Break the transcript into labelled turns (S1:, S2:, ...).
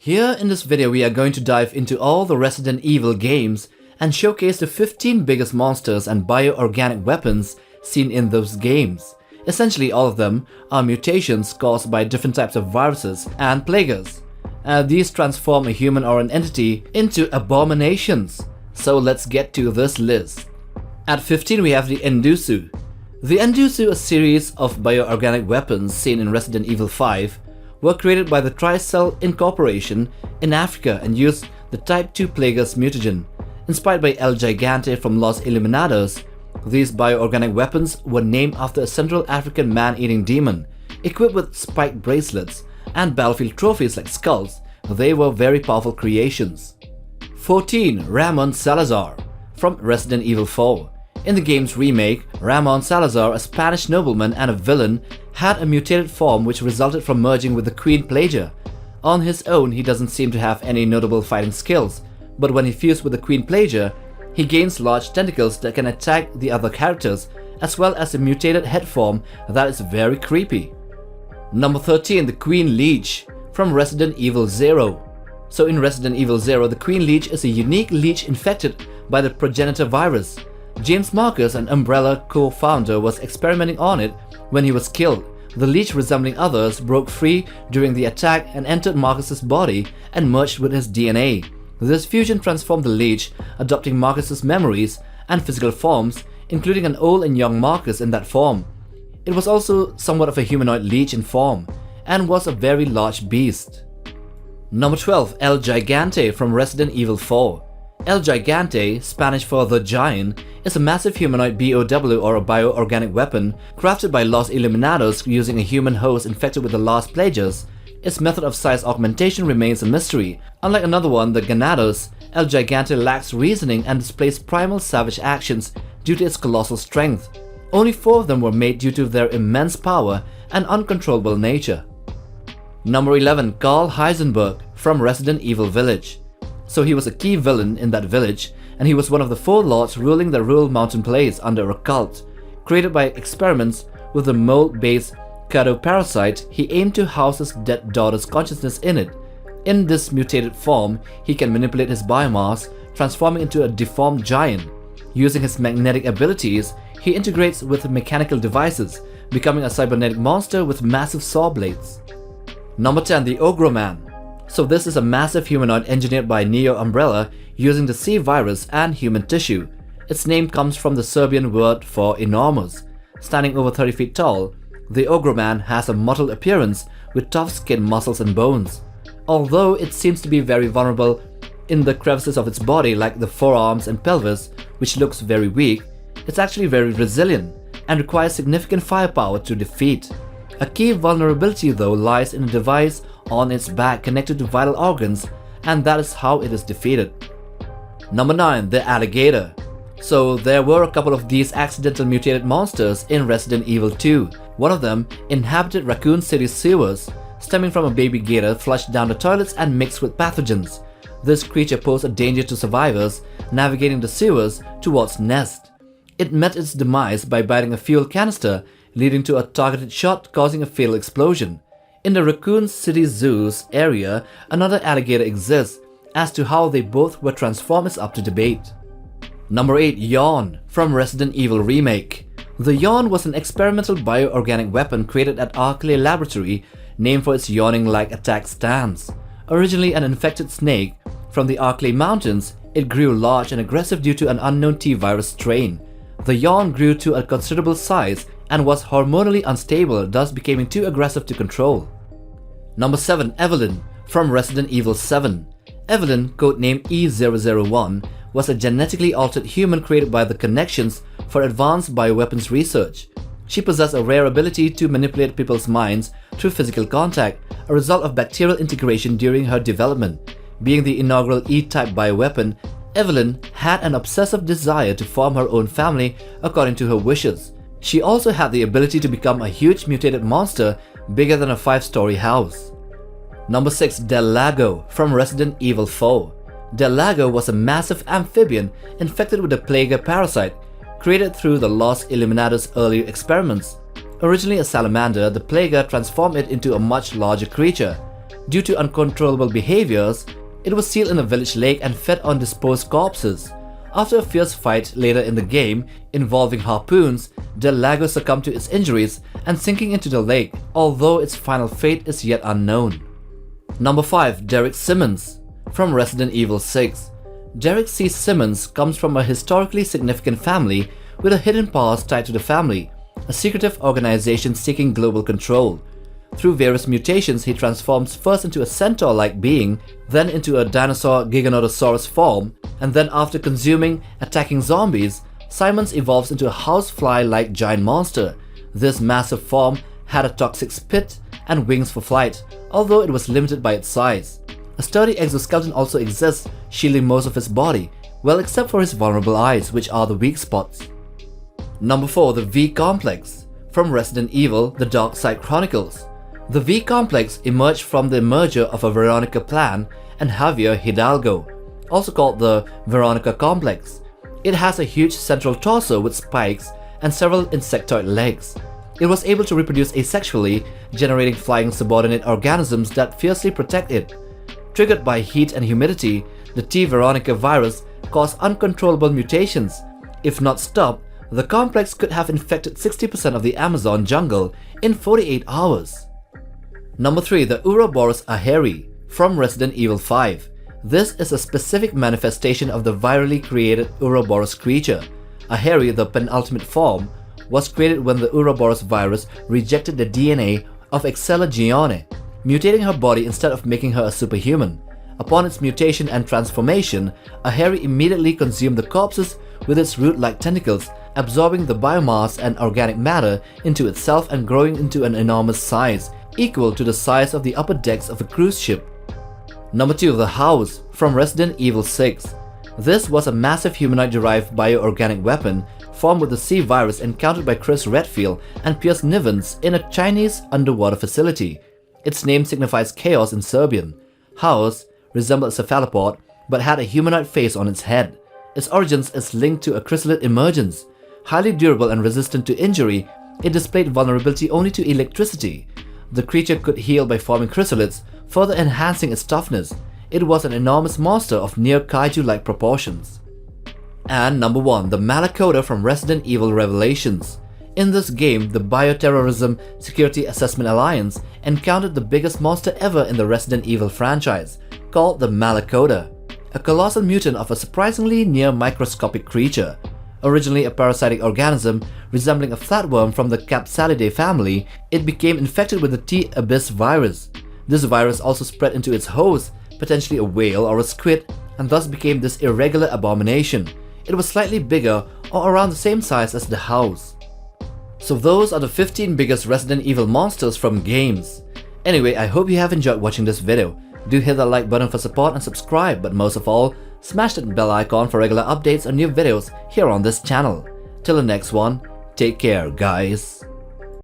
S1: Here in this video we are going to dive into all the Resident Evil games and showcase the 15 biggest monsters and bioorganic weapons seen in those games. Essentially all of them are mutations caused by different types of viruses and plagues. These transform a human or an entity into abominations. So let's get to this list. At 15 we have the Indusu. The Indusu, a series of bioorganic weapons seen in Resident Evil 5, were created by the Tricell Incorporation in Africa and used the Type 2 Plagueis mutagen. Inspired by El Gigante from Los Illuminados, these bioorganic weapons were named after a Central African man-eating demon. Equipped with spiked bracelets and battlefield trophies like skulls, they were very powerful creations. 14. Ramon Salazar from Resident Evil 4. In the game's remake, Ramon Salazar, a Spanish nobleman and a villain, had a mutated form which resulted from merging with the Queen Leech. On his own, he doesn't seem to have any notable fighting skills, but when he fused with the Queen Leech, he gains large tentacles that can attack the other characters, as well as a mutated head form that is very creepy. Number 13. The Queen Leech from Resident Evil 0. So in Resident Evil 0, the Queen Leech is a unique leech infected by the progenitor virus. James Marcus, an Umbrella co-founder, was experimenting on it when he was killed. The leech, resembling others, broke free during the attack and entered Marcus's body and merged with his DNA. This fusion transformed the leech, adopting Marcus's memories and physical forms, including an old and young Marcus in that form. It was also somewhat of a humanoid leech in form, and was a very large beast. Number 12. El Gigante from Resident Evil 4. El Gigante, Spanish for the Giant, is a massive humanoid BOW or a bioorganic weapon crafted by Los Illuminados using a human host infected with the last plagues. Its method of size augmentation remains a mystery. Unlike another one, the Ganados, El Gigante lacks reasoning and displays primal savage actions due to its colossal strength. Only 4 of them were made due to their immense power and uncontrollable nature. Number 11. Carl Heisenberg from Resident Evil Village. So he was a key villain in that village, and he was one of the 4 lords ruling the rural mountain place under a cult. Created by experiments with the mold-based parasite, he aimed to house his dead daughter's consciousness in it. In this mutated form, he can manipulate his biomass, transforming into a deformed giant. Using his magnetic abilities, he integrates with mechanical devices, becoming a cybernetic monster with massive saw blades. Number 10. The Ogre Man. So this is a massive humanoid engineered by Neo Umbrella using the C virus and human tissue. Its name comes from the Serbian word for enormous. Standing over 30 feet tall, the Ogre Man has a mottled appearance with tough skin, muscles and bones. Although it seems to be very vulnerable in the crevices of its body like the forearms and pelvis, which looks very weak, it's actually very resilient and requires significant firepower to defeat. A key vulnerability though lies in a device on its back connected to vital organs, and that is how it is defeated. Number 9. The Alligator. So there were a couple of these accidental mutated monsters in Resident Evil 2. One of them inhabited Raccoon City's sewers, stemming from a baby gator flushed down the toilets and mixed with pathogens. This creature posed a danger to survivors navigating the sewers towards nest. It met its demise by biting a fuel canister, leading to a targeted shot causing a fatal explosion. In the Raccoon City Zoo's area, another alligator exists. As to how they both were transformed is up to debate. Number 8. Yawn from Resident Evil Remake. The Yawn was an experimental bioorganic weapon created at Arklay Laboratory, named for its yawning-like attack stance. Originally an infected snake from the Arklay Mountains, it grew large and aggressive due to an unknown T-virus strain. The Yawn grew to a considerable size and was hormonally unstable, thus becoming too aggressive to control. Number 7. Evelyn from Resident Evil 7. Evelyn, codenamed E001, was a genetically altered human created by the Connections for advanced bioweapons research. She possessed a rare ability to manipulate people's minds through physical contact, a result of bacterial integration during her development. Being the inaugural E-type bioweapon, Evelyn had an obsessive desire to form her own family according to her wishes. She also had the ability to become a huge mutated monster bigger than a 5-story house. Number 6. Del Lago from Resident Evil 4. Del Lago was a massive amphibian infected with a plague parasite created through the Los Illuminados' earlier experiments. Originally a salamander, the plague transformed it into a much larger creature. Due to uncontrollable behaviors, it was sealed in a village lake and fed on disposed corpses. After a fierce fight later in the game involving harpoons, the Lago succumbed to its injuries and sinking into the lake, although its final fate is yet unknown. Number 5. Derek Simmons from Resident Evil 6. Derek C. Simmons comes from a historically significant family with a hidden past tied to the family, a secretive organization seeking global control. Through various mutations, he transforms first into a centaur-like being, then into a dinosaur Giganotosaurus form, and then after consuming, attacking zombies, Simmons evolves into a housefly-like giant monster. This massive form had a toxic spit and wings for flight, although it was limited by its size. A sturdy exoskeleton also exists, shielding most of his body, well except for his vulnerable eyes, which are the weak spots. Number 4. The V-Complex from Resident Evil: The Dark Side Chronicles. The V-Complex emerged from the merger of a Veronica plan and Javier Hidalgo, also called the Veronica Complex. It has a huge central torso with spikes and several insectoid legs. It was able to reproduce asexually, generating flying subordinate organisms that fiercely protect it. Triggered by heat and humidity, the T. Veronica virus caused uncontrollable mutations. If not stopped, the complex could have infected 60% of the Amazon jungle in 48 hours. Number 3. The Uroboros Aheri from Resident Evil 5. This is a specific manifestation of the virally created Uroboros creature. Aheri, the penultimate form, was created when the Uroboros virus rejected the DNA of Excella Gione, mutating her body instead of making her a superhuman. Upon its mutation and transformation, Aheri immediately consumed the corpses with its root-like tentacles, absorbing the biomass and organic matter into itself and growing into an enormous size, equal to the size of the upper decks of a cruise ship. Number 2. The House from Resident Evil 6. This was a massive humanoid-derived bioorganic weapon formed with the C virus encountered by Chris Redfield and Piers Nivens in a Chinese underwater facility. Its name signifies chaos in Serbian. House resembled a cephalopod but had a humanoid face on its head. Its origins is linked to a chrysalid emergence. Highly durable and resistant to injury, it displayed vulnerability only to electricity. The creature could heal by forming chrysalids, further enhancing its toughness. It was an enormous monster of near kaiju-like proportions. And number 1. The Manakota from Resident Evil Revelations. In this game, the Bioterrorism Security Assessment Alliance encountered the biggest monster ever in the Resident Evil franchise, called the Manakota, a colossal mutant of a surprisingly near-microscopic creature. Originally a parasitic organism resembling a flatworm from the Capsalidae family, it became infected with the T. abyss virus. This virus also spread into its host, potentially a whale or a squid, and thus became this irregular abomination. It was slightly bigger or around the same size as the house. So those are the 15 biggest Resident Evil monsters from games. Anyway, I hope you have enjoyed watching this video. Do hit the like button for support and subscribe, but most of all, smash that bell icon for regular updates on new videos here on this channel. Till the next one, take care guys.